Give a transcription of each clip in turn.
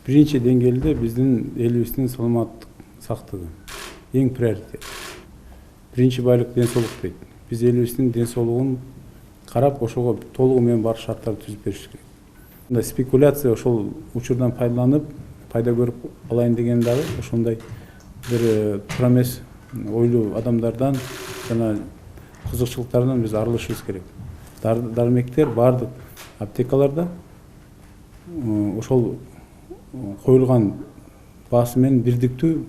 Биринчи деңгээлде биздин элибиздин саламаттык сактыгы эң приоритет. Биринчи байлык ден соолук дейт. Биз элибиздин ден соолугун карап, ошого толугу менен бар шарттарды түзүп бериш керек. Мындай спекуляция ошол учурдан пайдаланып, пайда көрүп алайын деген дагы ошондой бир туура эмес ойлуу адамдардан жана кызыкчылыктардан биз арылышыбыз керек. Дармектер бардык аптекаларда ошол коюлган баасы менен бирдиктүү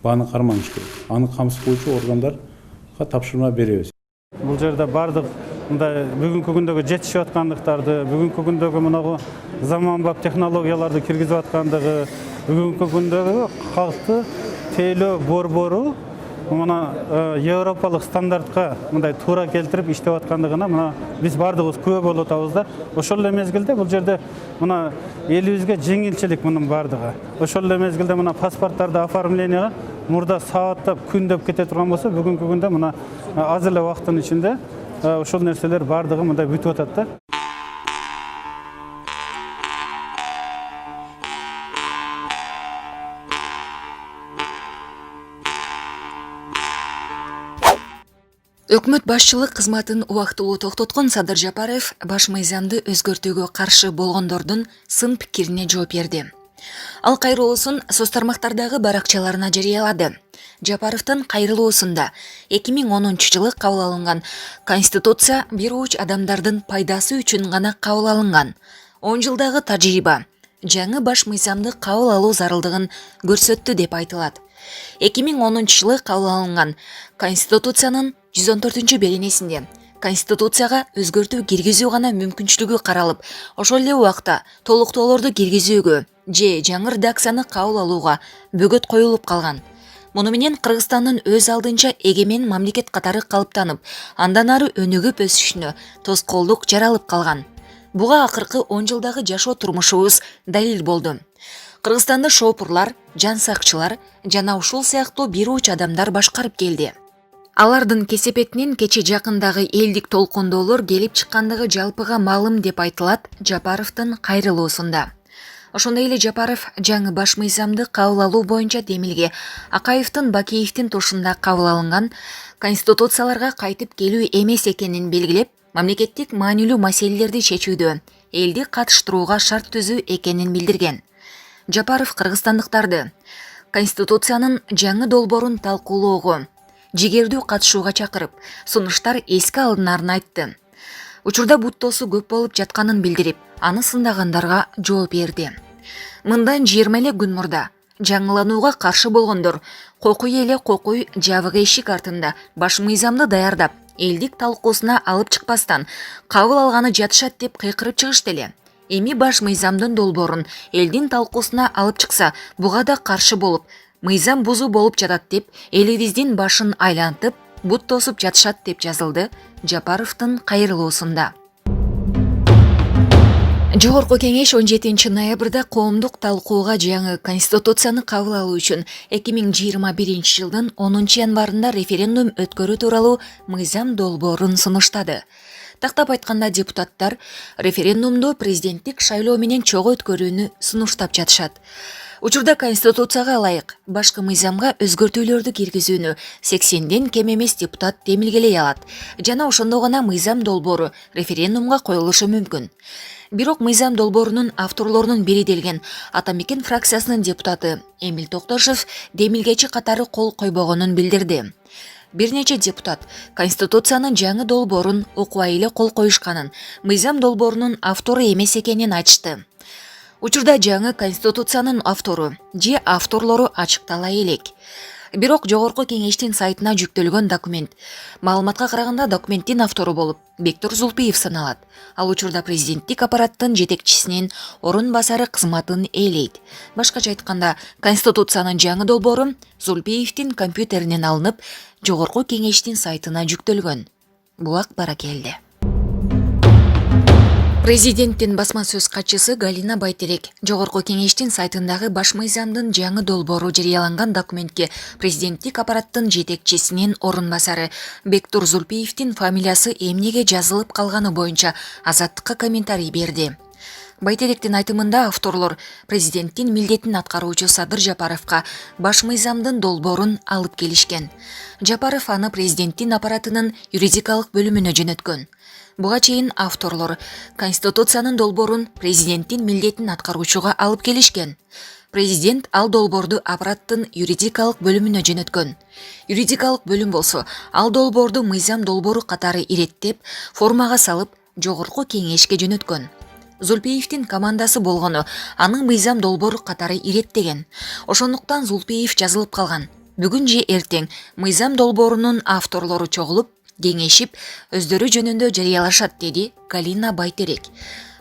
бааны карманыш керек. Аны камсыз кылуучу органдарга тапшырма беребиз. Бул жерде бардык мындай бүгүнкү күндөгү жетишип аткандыктарды, бүгүнкү күндөгү мынагу заманбап технологияларды киргизип аткандыгы, бүгүнкү күндөгү калкты тейлөө борбору мына европалык стандартка мындай туура келтирип иштеп аткандыгына мына биз бардыгыбыз күбө болуп атабыз да. Ошол эле мезгилде бул жерде мына элибизге жеңилчилик мунун бардыгы. Ошол эле мезгилде мына паспорттарды оформленияга мурда сааттап, күндөп кете турган болсо, бүгүнкү күндө мына аз эле убакыттын ичинде ошол нерселер бардыгы мындай бүтүп атат да. Өкмөт башчылык кызматын убактылуу токтоткон Садыр Жапаров баш мыйзамды өзгөртүүгө каршы болгондордун сын пикирине жооп берди. Ал кайрылуусун соц тармактардагы баракчаларына жарыялады. Жапаровдун кайрылуусунда 2010-жылы кабыл алынган Конституция бир уч адамдардын пайдасы үчүн гана кабыл алынган 10 жылдагы тажрыйба жаңы баш мыйзамды кабыл алуу зарылдыгын көрсөттү деп айтылат. 2010-жылы кабыл алынган Конституциянын 114-беренесинде Конституцияга өзгөртүү киргизүү гана мүмкүнчүлүгү каралып, ошол эле убакта толуктоолорду киргизүүгө же жаңы редакцияны кабыл алууга бөгөт коюлуп калган. Муну менен Кыргызстандын өз алдынча эгемен мамлекет катары калыптанып, андан ары өнүгүп өсүшүнө тоскоолдук жаралып калган. Буга акыркы 10 жылдагы жашоо турмушубуз далил болду. Кыргызстанды шоопурлар, жан сакчылар жана ушул сыяктуу бир уч адамдар башкарып келди. Алардын кесепетинен кече жакындагы элдик толкундоолор келип чыккандыгы жалпыга маалым деп айтылат Жапаровдун кайрылуусунда. Ошондой эле Жапаров жаңы баш мыйзамды кабыл алуу боюнча Демилге Акаевдин Бакиевдин тушунда кабыл алынган конституцияларга кайтып келүү эмес экенин белгилеп, мамлекеттик маанилүү маселелерди чечүүдө элди катыштырууга шарт түзүү экенин билдирген. Жапаров кыргызстандыктарды Конституциянын жаңы долбоорун талкуулоого, жигердүү катышууга чакырып, сунуштар эске алынаарын айтты. Учурда буттоосу көп болуп жатканын билдирип, аны сындагандарга жооп берди. Мындан 20 эле күн мурда жаңыланууга каршы болгондор кокуй эле кокуй жабык эшик артында баш мыйзамды даярдап, элдик талкуусуна алып чыкпастан кабыл алганы жатышат деп кыйкырып чыгышты эле. Эми баш мыйзамдын долбоорун элдин талкуусуна алып чыкса, буга да каршы болуп, мыйзам бузуу болуп жатат деп элибиздин башын айлантып, бут тосуп жатышат деп жазылды Жапаровдун кайрылуусунда. Жогорку кеңеш 17 ноябрда коомдук талкууга жаңы Конституцияны кабыл алуу үчүн 2021 жылдын 10 январында референдум өткөрүү тууралуу мыйзам долбоорун сунуштады. Тактап айтканда депутаттар референдумду президенттик шайлоо менен чогуу өткөрүүнү сунуштап жатышат. Учурда Конституцияга ылайык башкы мыйзамга өзгөртүүлөрдү киргизүүнү 80ден кем эмес депутат демилгелей алат жана ошондо гана мыйзам долбоору референдумга коюлушу мүмкүн. Бирок мыйзам долбоорунун авторлорунун бири делген Атамекен фракциясынын депутаты Эмил Токтошев демилгечи катары кол койбогонун билдирди. Бир нече депутат Конституциянын жаңы долбоорун окубай эле кол коюшканын, мыйзам долбоорунун автору эмес экенин айтышты. Учурда жаңы Конституциянын автору же авторлору ачыктала элек. Бирок жогорку кеңештин сайтына жүктөлгөн документ. Маалыматка караганда документтин автору болуп Бектур Зулпиев саналат. Ал учурда президенттик аппараттын жетекчисинин орун басары кызматын ээлейт. Башкача айтканда, Конституциянын жаңы долбоору Зулпиевдин компьютеринен алынып, жогорку кеңештин сайтына жүктөлгөн. Булак баракелди. Президенттин басма сөз катчысы Галина Байтерек жогорку кеңештин сайтындагы баш мыйзамдын жаңы долбоору жарыяланган документке президенттик аппараттын жетекчисинин орун басары Бектур Зулпиевдин фамилиясы эмнеге жазылып калганы боюнча Азаттыкка комментарий берди. Байтеректин айтымында авторлор президенттин милдетин аткаруучу Садыр Жапаровго баш мыйзамдын долбоорун алып келишкен. Жапаров аны президенттин аппаратынын юридикалык бөлүмүнө жөнөткөн. Буга чейин авторлор Конституциянын долбоорун президенттин милдетин аткаруучуга алып келишкен. Президент ал долбоорду аппараттын юридикалык бөлүмүнө жөнөткөн. Юридикалык бөлүм болсо ал долбоорду мыйзам долбоору катары иреттеп, формага салып, жогорку кеңешке жөнөткөн. Зулпиевдин командасы болгону анын мыйзам долбоору катары иреттеген. Ошондуктан Зулпиев жазылып калган. Бүгүн же эртең мыйзам долбоорунун авторлору чогулуп, кеңешип, өздөрү жөнүндө жарыялашат, деди Галина Байтерек.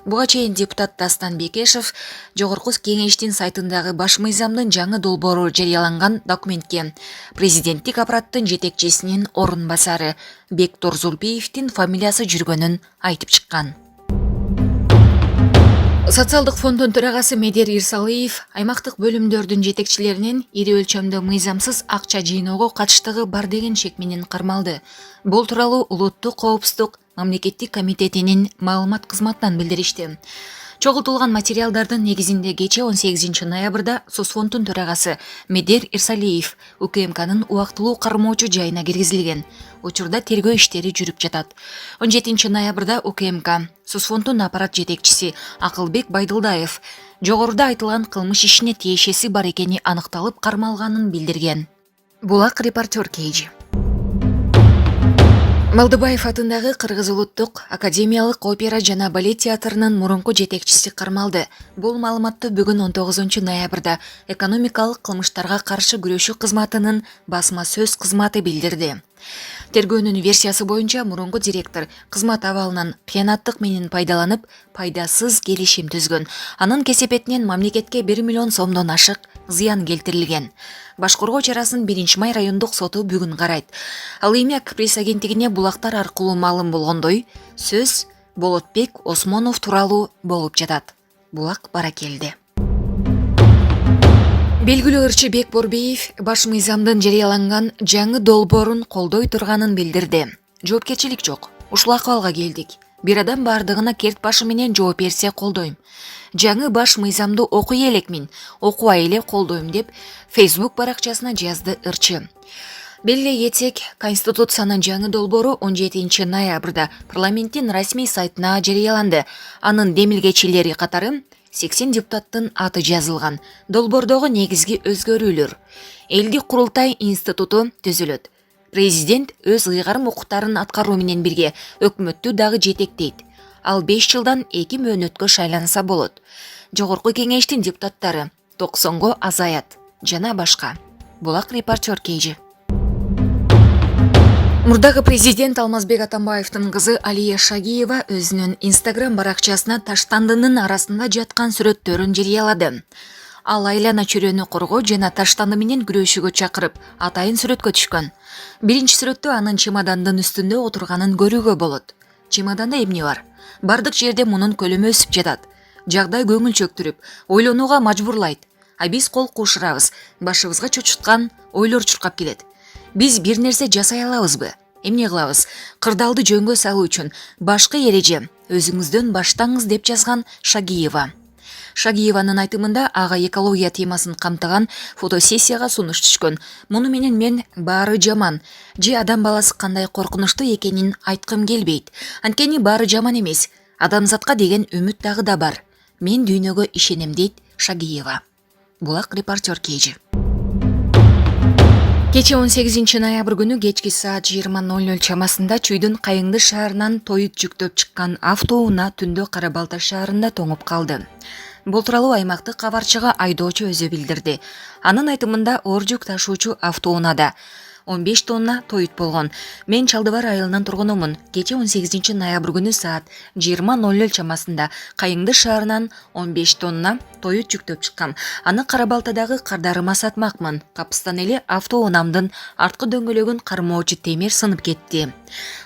Буга чейин депутат Дастан Бекешев жогорку кеңештин сайтындагы баш мыйзамдын жаңы долбоору жарыяланган документке президенттик аппараттын жетекчисинин орун басары Бектор Зулпиевдин фамилиясы жүргөнүн айтып чыккан. Социалдык фонддун төрагасы Медер Ирсалиев аймактык бөлүмдөрдүн жетекчилеринин ири өлчөмдө мыйзамсыз акча жыйноого катыштыгы бар деген шек менен кармалды. Бул тууралуу Улуттук коопсуздук мамлекеттик комитетинин маалымат кызматынан билдиришти. Чогултулган материалдардын негизинде кече 18 ноябрда Соцфонддун төрагасы Медер Ирсалиев УКМКнын убактылуу кармоочу жайына киргизилген. Учурда тергөө иштери жүрүп жатат. 17 ноябрда УКМК Соцфонддун аппарат жетекчиси Акылбек Байдылдаев жогоруда айтылган кылмыш ишине тиешеси бар экени аныкталып кармалганын билдирген. Булак репортер Кейжи. Малдыбаев атындагы Кыргыз улуттук академиялык опера жана балет театрынын мурунку жетекчиси кармалды. Бул маалыматты бүгүн 19 ноябрда экономикалык кылмыштарга каршы күрөшүү кызматынын басма сөз кызматы билдирди. Тергөөнүн версиясы боюнча мурунку директор кызмат абалынан кыянаттык менен пайдаланып, пайдасыз келишим түзгөн. Анын кесепетинен мамлекетке 1 миллион сомдон ашык зыян келтирилген. Башкоргоо чарасын 1-май райондук соту бүгүн карайт. Ал эми пресс агенттигине булактар аркылуу маалым болгондой, сөз Болотбек Осмонов тууралуу болуп жатат. Булак бара келди. Белгилүү ырчы Бек Борбеев баш мыйзамдын жарыяланган жаңы долбоорун колдой турганын билдирди. Жоопкерчилик жок. Ушул акыбалга келдик. Бир адам бардыгына керт башы менен жооп берсе колдойм. Жаңы баш мыйзамды окуй элекмин, окубай эле колдойм деп Facebook баракчасына жазды ырчы. Белгилей кетсек, Конституциянын жаңы долбоору 17 ноябрда парламенттин расмий сайтына жарыяланды. Анын демилгечилери катары 80 депутаттын аты жазылган. Долбоордогу негизги өзгөрүүлөр: элдик курултай институту түзүлөт. Президент өз ыйгарым укуктарын аткаруу менен бирге өкмөттү дагы жетектейт. Ал 5 жылдан 2 мөөнөткө шайланса болот. Жогорку кеңештин депутаттары 90го азаят жана башка. Булак репортер Кейжи. Мурдагы президент Алмазбек Атамбаевдин кызы Алия Шагиева өзүнүн Instagram баракчасына таштандынын арасында жаткан сүрөттөрүн жарыялады. Ал айлана чөрөнү коргоо жана таштанды менен күрөшүүгө чакырып, атайын сүрөткө түшкөн. Биринчи сүрөттө анын чемодандын үстүндө отурганын көрүүгө болот. Чемоданда эмне бар? Бардык жерде мунун көлөмү өсүп жатат. Жагдай көңүл чөктүрүп, ойлонууга мажбурлайт. А биз кол кушурабыз, башыбызга чочуткан ойлор чуркап келет. Биз бир нерсе жасай алабызбы? Эмне кылабыз? Кырдаалды жөнгө салуу үчүн башкы эреже өзүңүздөн баштаңыз деп жазган Шагиева. Шагиеванын айтымында ага экология темасын камтыган фотосессияга сунуш түшкөн. Муну менен мен баары жаман, же адам баласы кандай коркунучтуу экенин айткым келбейт. Анткени баары жаман эмес, адамзатка деген үмүт дагы да бар. Мен дүйнөгө ишенем, дейт Шагиева. Булак репортер Кейжи. Кече 18 ноябрь күнү кечки саат 20:00 чамасында Чүйдүн Кайыңды шаарынан тоют жүктөп чыккан автоунаа түндө Кара Балта шаарында тоңуп калды. Бул тууралуу аймактык кабарчыга айдоочу өзү билдирди. Анын айтымында оор жүк ташуучу автоунаада 15 тонна тоют болгон. Мен Чалдыбар айылынан тургунумун. Кече 18 ноябрь күнү саат 20:00 чамасында Кайыңды шаарынан 15 тонна тоют жүктөп чыккам. Аны Кара Балтадагы кардарыма сатмакмын. Капыстан эле автоунамдын арткы дөңгөлөгүн кармоочу темир сынып кетти.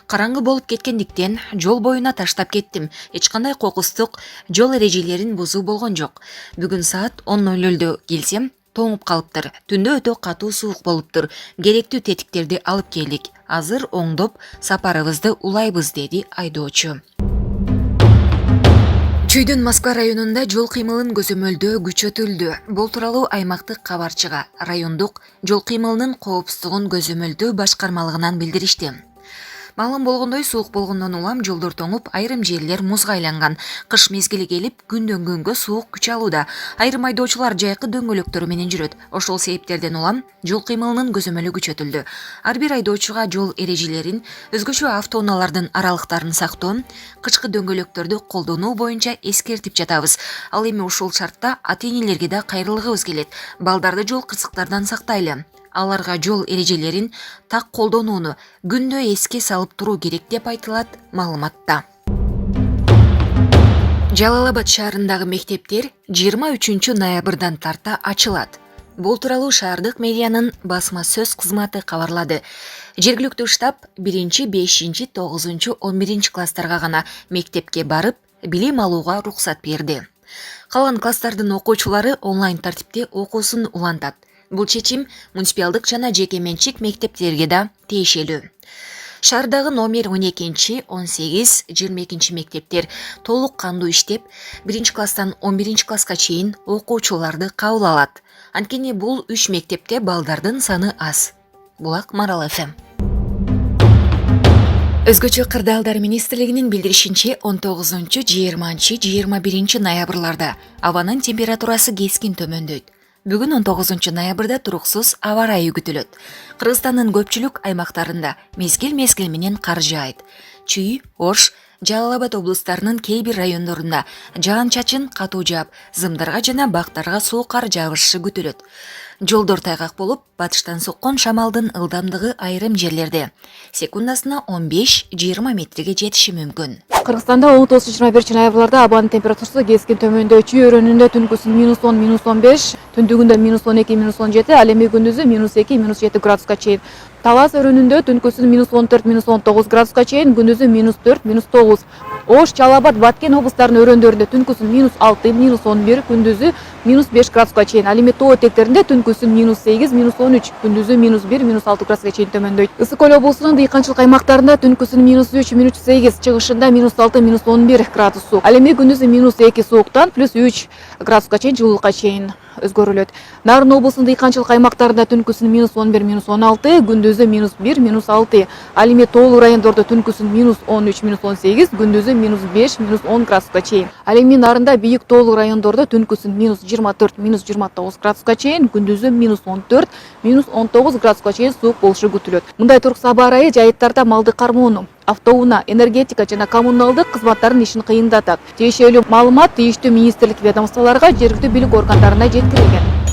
Караңгы болуп кеткендиктен жол боюна таштап кеттим. Эч кандай кокустук жол эрежелерин бузуу болгон жок. Бүгүн саат 10:00 келсем, тоңуп калыптыр. Түндө өтө катуу суук болуптур. Керектүү тетиктерди алып келдик. Азыр оңдоп сапарыбызды улайбыз, деди айдоочу. Чүйдүн Москва районунда жол кыймылын көзөмөлдөө күчөтүлдү. Бул тууралуу аймактык кабарчыга райондук жол кыймылынын коопсуздугун көзөмөлдөө башкармалыгынан билдиришти. Маалым болгондой, суук болгондон улам жолдор тоңуп, айрым жерлер музга айланган. Кыш мезгили келип, күндөн күнгө суук күч алууда. Айрым айдоочулар жайкы дөңгөлөктөрү менен жүрөт. Ошол себептерден улам жол кыймылынын көзөмөлү күчөтүлдү. Ар бир айдоочуга жол эрежелерин, өзгөчө автоунаалардын аралыктарын сактоо, кычкы дөңгөлөктөрдү колдонуу боюнча эскертип жатабыз. Ал эми ушул шартта ата-энелерге да кайрылгыбыз келет. Балдарды жол кырсыктардан сактайлы. Аларга жол эрежелерин так колдонууну күндө эске салып туруу керек деп айтылат маалыматта. Жалал Абад шаарындагы мектептер 23 ноябрдан тарта ачылат. Бул тууралуу шаардык медианын басма сөз кызматы кабарлады. Жергиликтүү штаб 1, 5, 9, 11 класстарга гана мектепке барып, билим алууга уруксат берди. Калган класстардын окуучулары онлайн тартипте окуусун улантат. Бул чечим муниципалдык жана жеке менчик мектептерге да тиешелүү. Шаардагы номер 12, 18, 22 мектептер толук кандуу иштеп, 1 класстан 11 класска чейин окуучуларды кабыл алат. Анткени бул 3 мектепте балдардын саны аз. Булак Марал ФМ. Өзгөчө кырдаалдар министрлигинин билдиришинче 19, 20, 21 ноябрларда абанын температурасы кескин төмөндөйт. Бүгүн 19 ноябрда туруксуз аба ырайы күтүлөт. Кыргызстандын көпчүлүк аймактарында мезгил менен кар жаайт. Чүй, Ош, Жалал Абад облустарынын кээ бир райондорунда жаан-чачын катуу жаап, зымдарга жана бактарга суу кар жабышы күтүлөт. Жолдор тайгак болуп, батыштан соккон шамалдын ылдамдыгы айрым жерлерде секундасына 15-20 метрге жетиши мүмкүн. Кыргызстанда 19-21 ноябрларда абанын температурасы кескин төмөндөчү, өрөөнүндө түнкүсүн -10, -15, түндүгүндө -12, -17, ал эми күндүзү -2, -7 градуска чейин. Талас өрөөнүндө түнкүсүн -14, -19 градуска чейин, күндүзү -4, -9. Ош, Жалал Абад, Баткен облустарынын өрөөндөрүндө түнкүсүн -6, -11, күндүзү -5 градуска чейин. Ал эми тоо этектеринде түнкүсүн -8, -13, күндүзү -1, -6 градуска чейин төмөндөйт. Ысык көл облусунун дыйканчылык аймактарында түнкүсүн -3, -8, чыгышында -6, -11 градус суук. Ал эми күндүзү -2 сууктан +3 градуска чейин жылуулукка чейин өзгөрүлөт. Нарын облусунун дыйканчылык аймактарында түнкүсүн -11, -16, күндүзү -1, -6. Ал эми тоолуу райондордо түнкүсүн -13, -18, күндүзү -5, -10 градуска чейин. Ал эми нарында бийик тоолуу райондордо түнкүсүн -24, -29 градуска чейин, күндүзү -14, -19 градуска чейин суук болушу күтүлөт. Мындай туруксуз аба ырайы жайыттарда малды кармоону, автоунаа, энергетика жана коммуналдык кызматтардын ишин кыйындатат. Тиешелүү маалымат тийиштүү министрлик ведомстволорго, жергиликтүү бийлик органдарына жеткирилген.